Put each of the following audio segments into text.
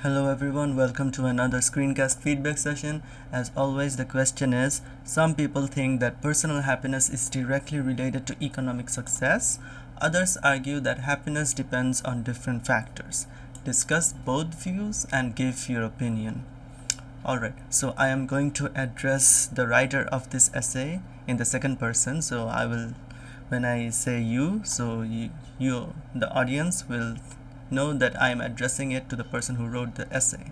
Hello everyone, welcome to another Screencast feedback session. As always, the question is, some people think that personal happiness is directly related to economic success. Others argue that happiness depends on different factors. Discuss both views and give your opinion. Alright, so I am going to address the writer of this essay in the second person. So I will, when I say you, so you the audience will know that I am addressing it to the person who wrote the essay.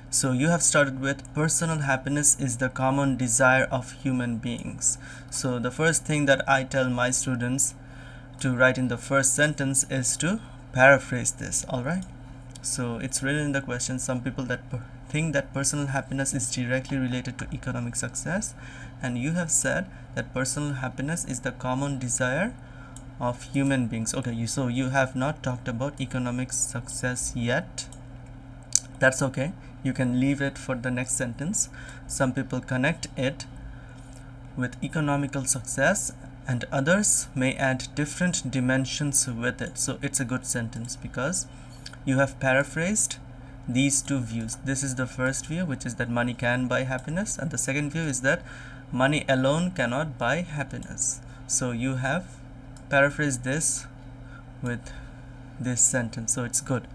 So you have started with personal happiness is the common desire of human beings. So the first thing that I tell my students to write in the first sentence is to paraphrase this. Alright, so it's written in the question, some people that think that personal happiness is directly related to economic success, and you have said that personal happiness is the common desire of human beings. Okay, so you have not talked about economic success yet. That's okay, you can leave it for the next sentence. Some people connect it with economical success and others may add different dimensions with it. So it's a good sentence because you have paraphrased these two views. This is the first view, which is that money can buy happiness, and the second view is that money alone cannot buy happiness. So you have paraphrase this with this sentence, so it's good.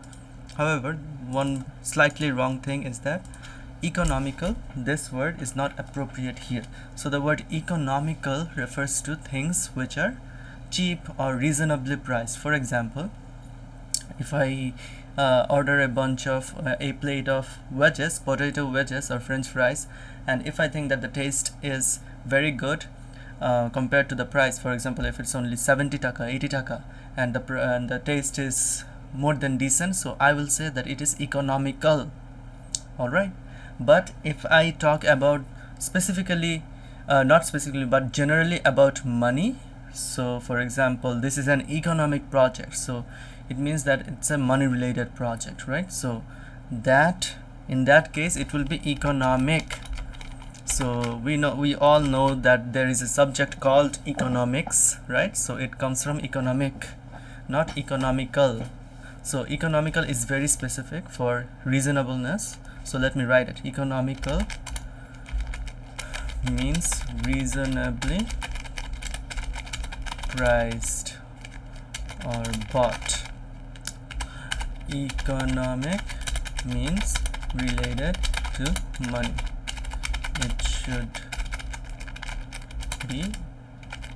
However, one slightly wrong thing is that economical, this word is not appropriate here. So the word economical refers to things which are cheap or reasonably priced. For example, if I order a plate of wedges, potato wedges or french fries, and if I think that the taste is very good compared to the price, for example, if it's only 70 taka, 80 taka, and the taste is more than decent, so I will say that it is economical. Alright, but if I talk about specifically, not specifically but generally about money, so for example, this is an economic project, so it means that it's a money related project, right? So that in that case it will be economic. So we all know that there is a subject called economics, right? So it comes from economic, not economical. So economical is very specific for reasonableness. So let me write it. Economical means reasonably priced or bought. Economic means related to money. It should be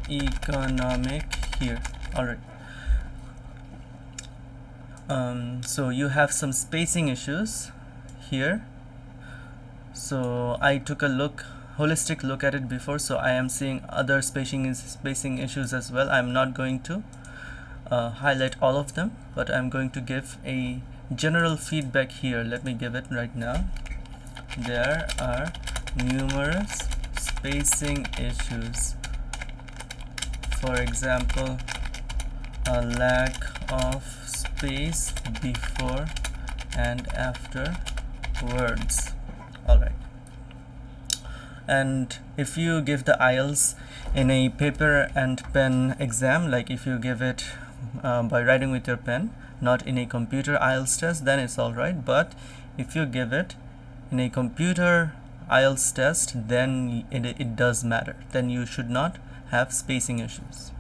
economic here. Alright. So you have some spacing issues here. So I took a holistic look at it before, so I am seeing other spacing issues as well. I'm not going to highlight all of them, but I'm going to give a general feedback here. Let me give it right now. There are numerous spacing issues. For example, a lack of space before and after words. Alright, and if you give the IELTS in a paper and pen exam, like if you give it by writing with your pen, not in a computer IELTS test, then it's alright. But if you give it in a computer IELTS test, then it does matter. Then you should not have spacing issues.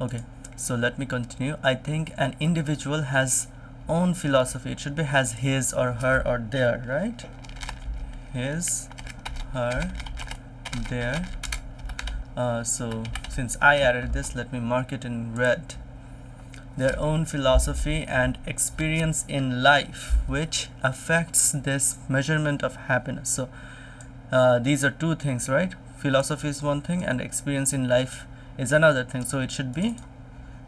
Okay, so let me continue. I think an individual has own philosophy. It should be has his or her or their, right? His, her, their. So since I added this, let me mark it in red. Their own philosophy and experience in life which affects this measurement of happiness. So these are two things, right? Philosophy is one thing and experience in life is another thing. So it should be,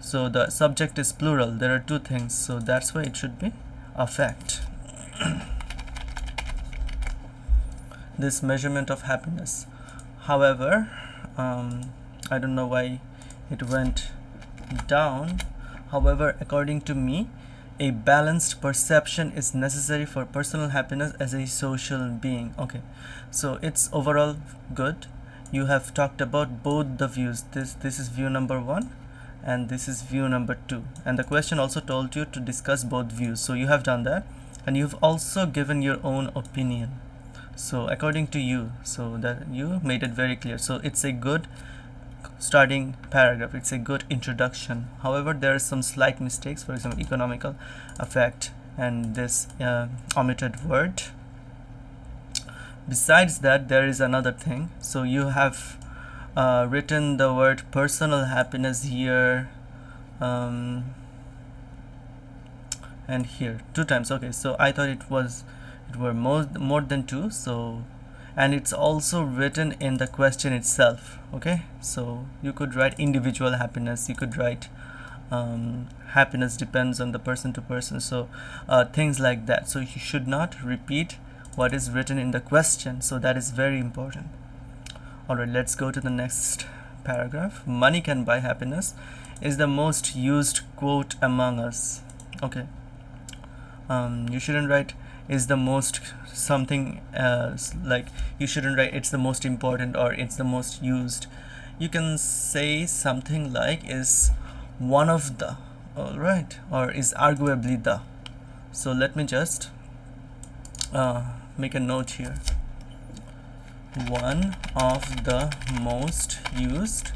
so the subject is plural, there are two things, so that's why it should be affect. This measurement of happiness. However, I don't know why it went down. However, according to me, a balanced perception is necessary for personal happiness as a social being. Okay, so it's overall good. You have talked about both the views. This is view number 1 and this is view number 2, and the question also told you to discuss both views, so you have done that. and you've also given your own opinion, so according to you, so that you made it very clear. So it's a good starting paragraph, it's a good introduction. However, there are some slight mistakes, for example economical effect and this omitted word. Besides that, there is another thing. So you have written the word personal happiness here and here 2 times. Okay, so I thought it were more than 2. So, and it's also written in the question itself. Okay, so you could write individual happiness, you could write happiness depends on the person to person, so things like that. So you should not repeat what is written in the question, so that is very important. Alright, let's go to the next paragraph. Money can buy happiness is the most used quote among us. Okay, you shouldn't write is the most something else, like you shouldn't write it's the most important or it's the most used. You can say something like is one of the, alright, or is arguably the. So let me just make a note here. One of the most used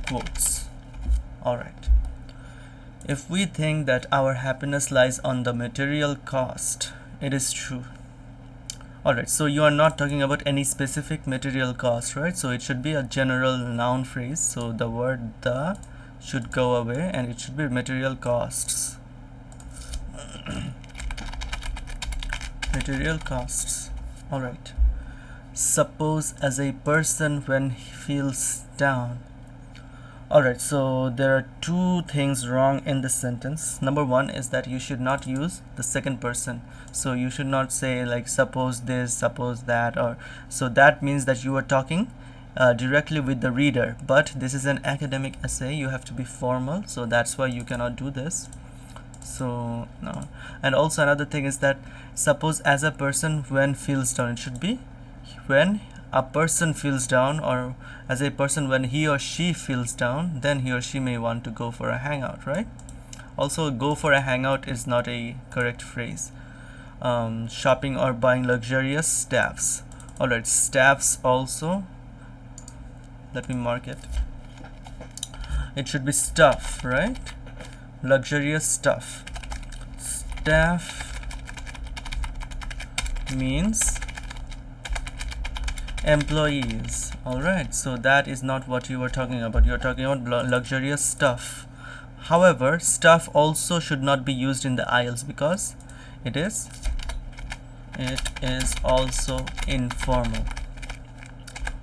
quotes. Alright. If we think that our happiness lies on the material cost, it is true. Alright, so you are not talking about any specific material cost, right? So it should be a general noun phrase. So the word the should go away and it should be material costs. Material costs. Alright. Suppose as a person when he feels down. Alright, so there are 2 things wrong in this sentence. Number 1 is that you should not use the second person. So you should not say like suppose this, suppose that, or so that means that you are talking directly with the reader, but this is an academic essay, you have to be formal, so that's why you cannot do this. So no. And also another thing is that suppose as a person when feels down, it should be when a person feels down, or as a person when he or she feels down, then he or she may want to go for a hangout, right? Also, go for a hangout is not a correct phrase. Shopping or buying luxurious stuffs. Alright, stuffs also, let me mark it. It should be stuff, right? Luxurious stuff. Stuff means employees. Alright, so that is not what you were talking about. You are talking about luxurious stuff. However, stuff also should not be used in the IELTS because it is also informal.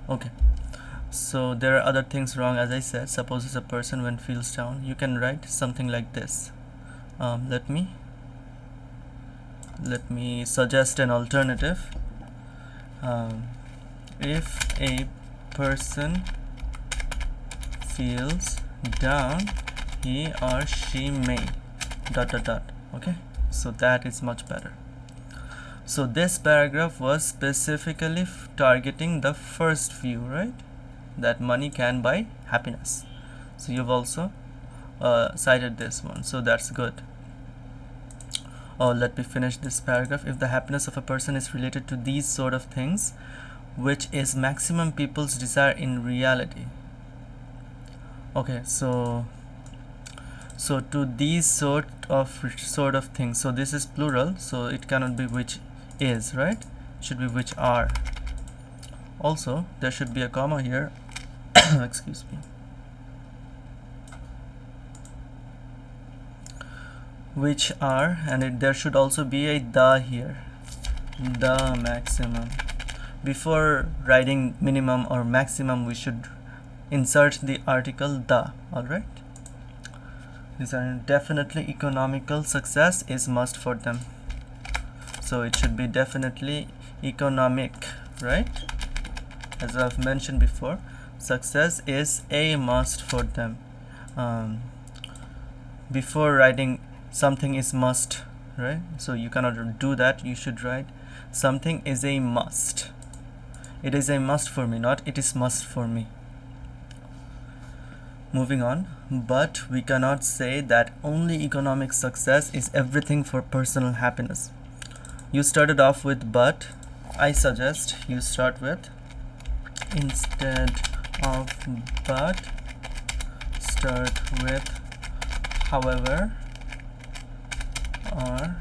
Okay, so there are other things wrong. As I said, suppose it's a person when feels down, you can write something like this. Let me suggest an alternative. If a person feels down, he or she may ... Okay, so that is much better. So this paragraph was specifically targeting the first view, right? That money can buy happiness. So you've also cited this one, so that's good. Let me finish this paragraph. If the happiness of a person is related to these sort of things, which is maximum people's desire in reality. Okay, so to these sort of things, so this is plural, so it cannot be which is, right? It should be which are. Also, there should be a comma here. Excuse me. Which are, and there should also be a the here. The maximum. Before writing minimum or maximum, we should insert the article the. Alright. These are definitely economical success is must for them. So it should be definitely economic, right? As I've mentioned before, success is a must for them. Before writing something is must, right? So you cannot do that. You should write something is a must. It is a must for me, not it is must for me. Moving on, but we cannot say that only economic success is everything for personal happiness. You started off with but. I suggest you start with instead of but, start with however or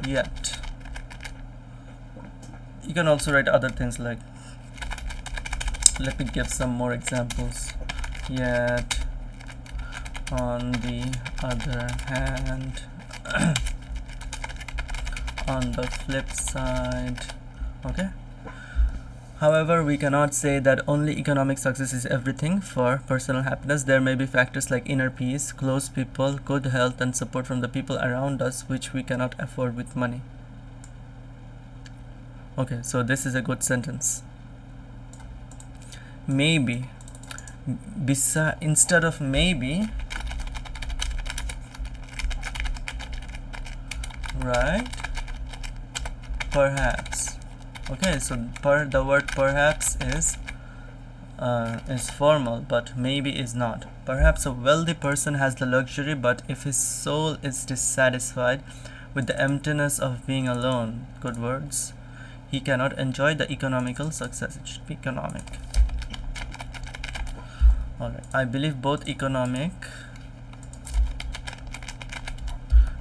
yet. You can also write other things like, let me give some more examples. Yet on the other hand, on the flip side. Okay. However, we cannot say that only economic success is everything for personal happiness. There may be factors like inner peace, close people, good health, and support from the people around us, which we cannot afford with money. Okay, so this is a good sentence. Maybe. Instead of maybe, right? Perhaps. Okay, so the word perhaps is formal, but maybe is not. Perhaps a wealthy person has the luxury, but if his soul is dissatisfied with the emptiness of being alone, good words, he cannot enjoy the economical success. It should be economic. Alright, I believe both economic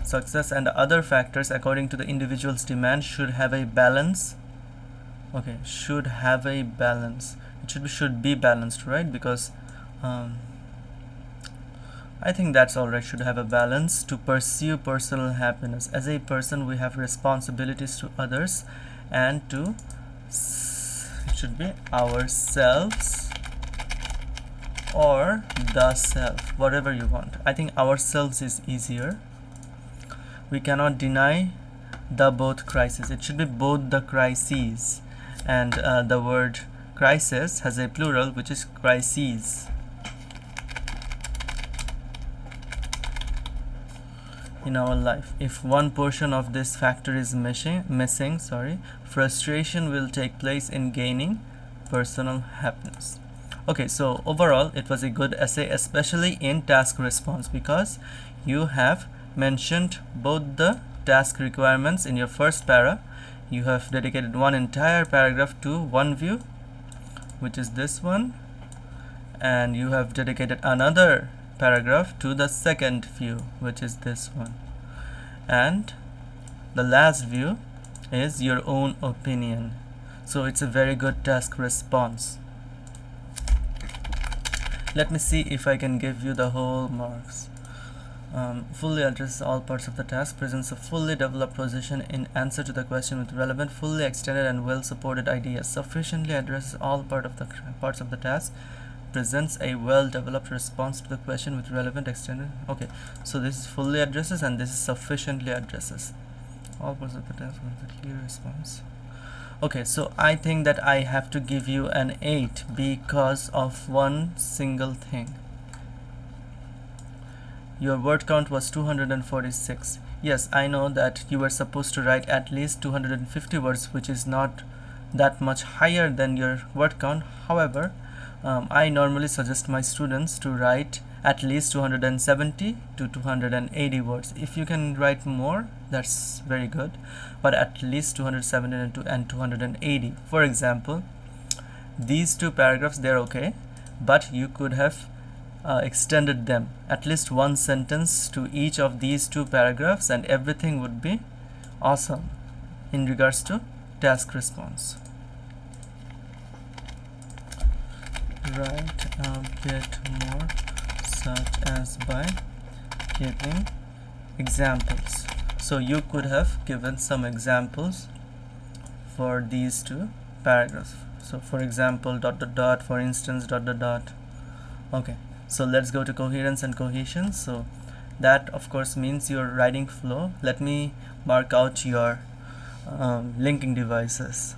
success and other factors according to the individual's demand should have a balance. Okay, should have a balance. It should be balanced, right? Because I think that's alright. Should have a balance to pursue personal happiness. As a person, we have responsibilities to others and to, it should be ourselves or the self, whatever you want. I think ourselves is easier. We cannot deny the both crises. It should be both the crises, and the word crisis has a plural, which is crises. In our life, if one portion of this factor is missing, frustration will take place in gaining personal happiness. Okay, so overall it was a good essay, especially in task response, because you have mentioned both the task requirements in your first para. You have dedicated one entire paragraph to one view, which is this one, and you have dedicated another paragraph to the second view, which is this one, and the last view is your own opinion. So it's a very good task response. Let me see if I can give you the whole marks. Fully addresses all parts of the task, presents a fully developed position in answer to the question with relevant, fully extended and well supported ideas, sufficiently addresses all parts of the task, presents a well developed response to the question with relevant, extended. Okay, so this is fully addresses and this is sufficiently addresses all parts of the task with a clear response. Okay, so I think that I have to give you an 8 because of one single thing. Your word count was 246. Yes, I know that you were supposed to write at least 250 words, which is not that much higher than your word count. However, I normally suggest my students to write at least 270 to 280 words. If you can write more, that's very good, but at least 270 and 280. For example, these two paragraphs, they're okay, but you could have extended them at least one sentence to each of these two paragraphs, and everything would be awesome in regards to task response. Write a bit more, such as by giving examples. So you could have given some examples for these two paragraphs. So for example, ... for instance, ... Okay, so let's go to coherence and cohesion. So that of course means your writing flow. Let me mark out your linking devices.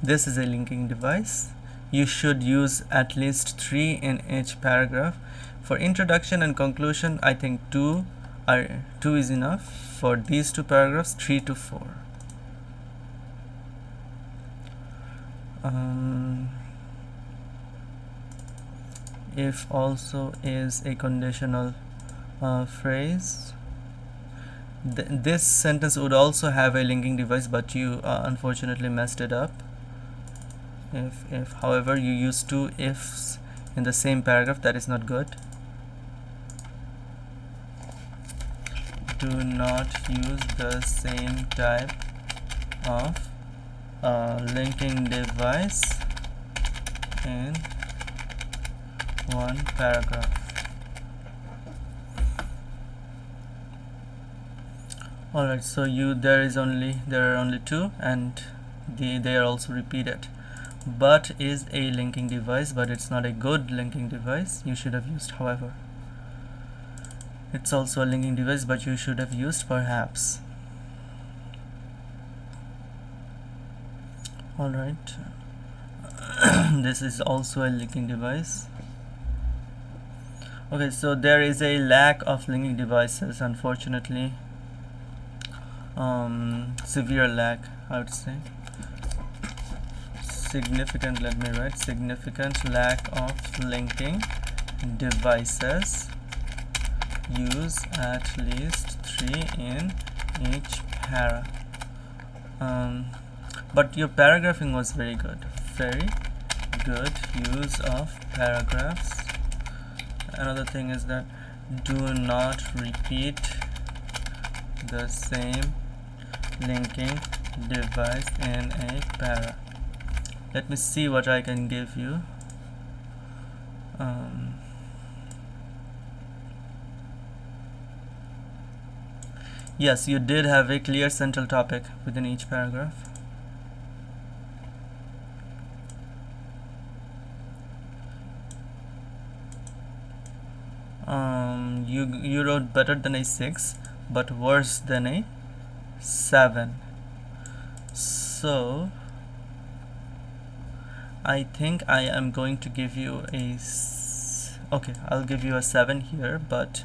This is a linking device. You should use at least 3 in each paragraph. For introduction and conclusion, I think 2 is enough. For these two paragraphs, 3 to 4. If also is a conditional phrase. This sentence would also have a linking device, but you unfortunately messed it up. If however you use two ifs in the same paragraph, that is not good. Do not use the same type of linking device in one paragraph. Alright, so there are only two, and they are also repeated. But is a linking device, but it's not a good linking device. You should have used however. It's also a linking device, but you should have used perhaps. Alright. This is also a linking device. Okay, so there is a lack of linking devices, unfortunately. Severe lack, I would say. Significant, let me write, significant lack of linking devices. Use at least 3 in each para. But your paragraphing was very good. Very good use of paragraphs. Another thing is that do not repeat the same linking device in a para. Let me see what I can give you. Yes, you did have a clear central topic within each paragraph. You wrote better than a 6, but worse than a 7. So I think I am going to give you okay, I'll give you a 7 here, but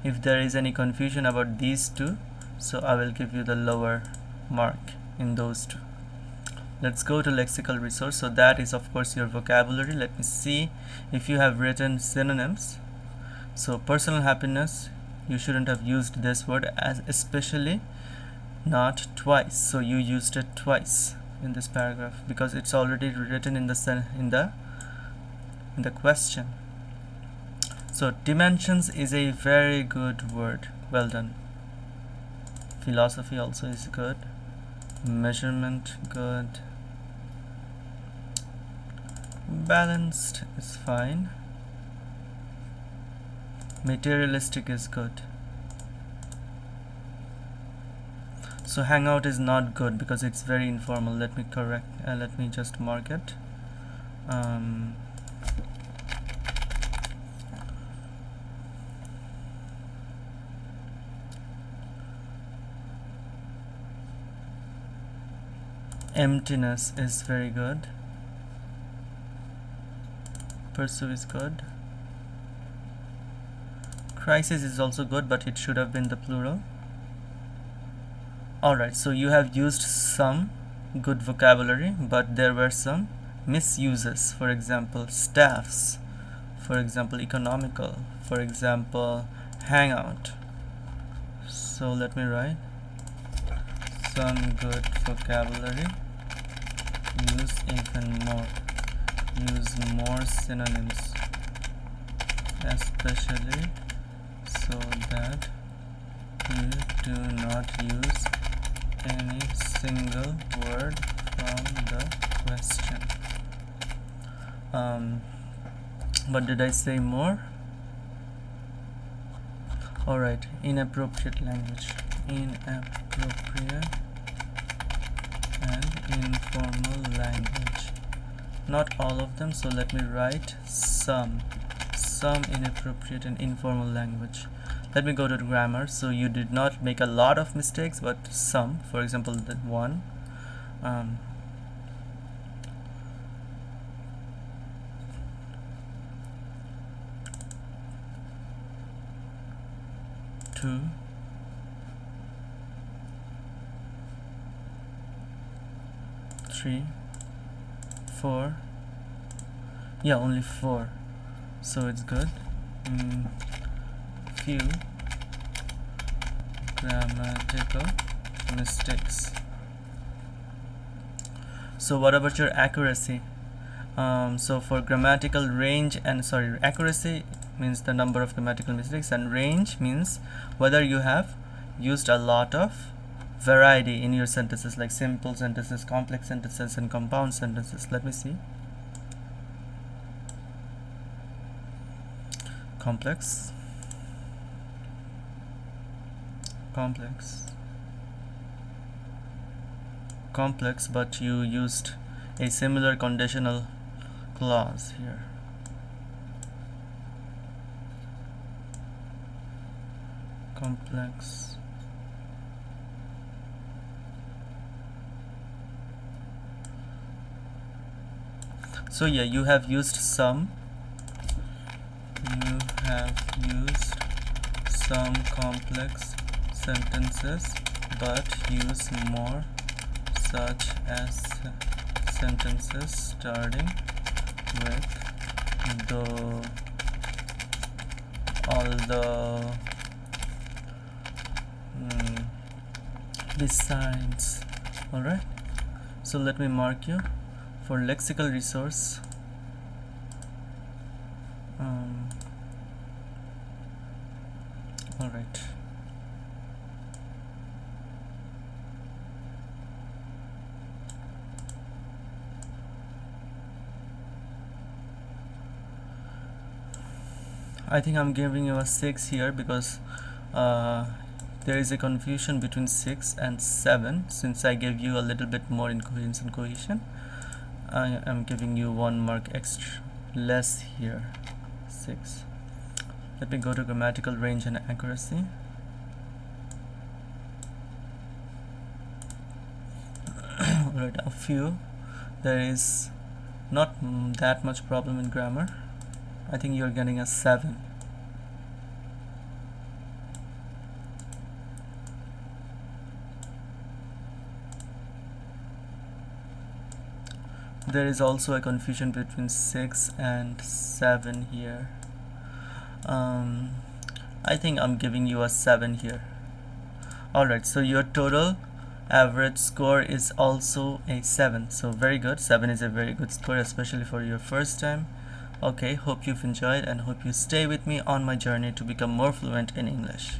if there is any confusion about these two, so I will give you the lower mark in those two. Let's go to lexical resource. So that is of course your vocabulary. Let me see if you have written synonyms. So personal happiness, you shouldn't have used this word, as especially not twice. So you used it twice in this paragraph because it's already written in the question. So dimensions is a very good word. Well done. Philosophy also is good. Measurement, good. Balanced is fine. Materialistic is good. So hangout is not good because it's very informal. Let me just mark it. Emptiness is very good. Pursue is good. Crisis is also good, but it should have been the plural. Alright, so you have used some good vocabulary, but there were some misuses. For example, staffs. For example, economical. For example, hangout. So let me write some good vocabulary. Use even more. Use more synonyms, especially so that you do not use any single word from the question. But did I say more? Alright, inappropriate language. Inappropriate and informal language. Not all of them, so let me write some inappropriate and informal language. Let me go to the grammar. So you did not make a lot of mistakes, but some. For example, the one. 2, 3, 4. Yeah, only 4, so it's good. Few, grammatical mistakes. So what about your accuracy? So for grammatical range and accuracy means the number of grammatical mistakes, and range means whether you have used a lot of variety in your sentences, like simple sentences, complex sentences, and compound sentences. Let me see. Complex, but you used a similar conditional clause here. Complex. So yeah, you have used some complex sentences, but use more such as sentences starting with though, although, besides. Alright, so let me mark you for lexical resource. Alright. I think I'm giving you a 6 here because there is a confusion between 6 and 7. Since I gave you a little bit more incoherence and cohesion, I am giving you 1 mark extra less here. 6. Let me go to grammatical range and accuracy. Alright, a few. There is not that much problem in grammar. I think you're getting a 7. There is also a confusion between 6 and 7 here. I think I'm giving you a 7 here. Alright, so your total average score is also a 7. So very good. 7 is a very good score, especially for your first time. Okay, hope you've enjoyed and hope you stay with me on my journey to become more fluent in English.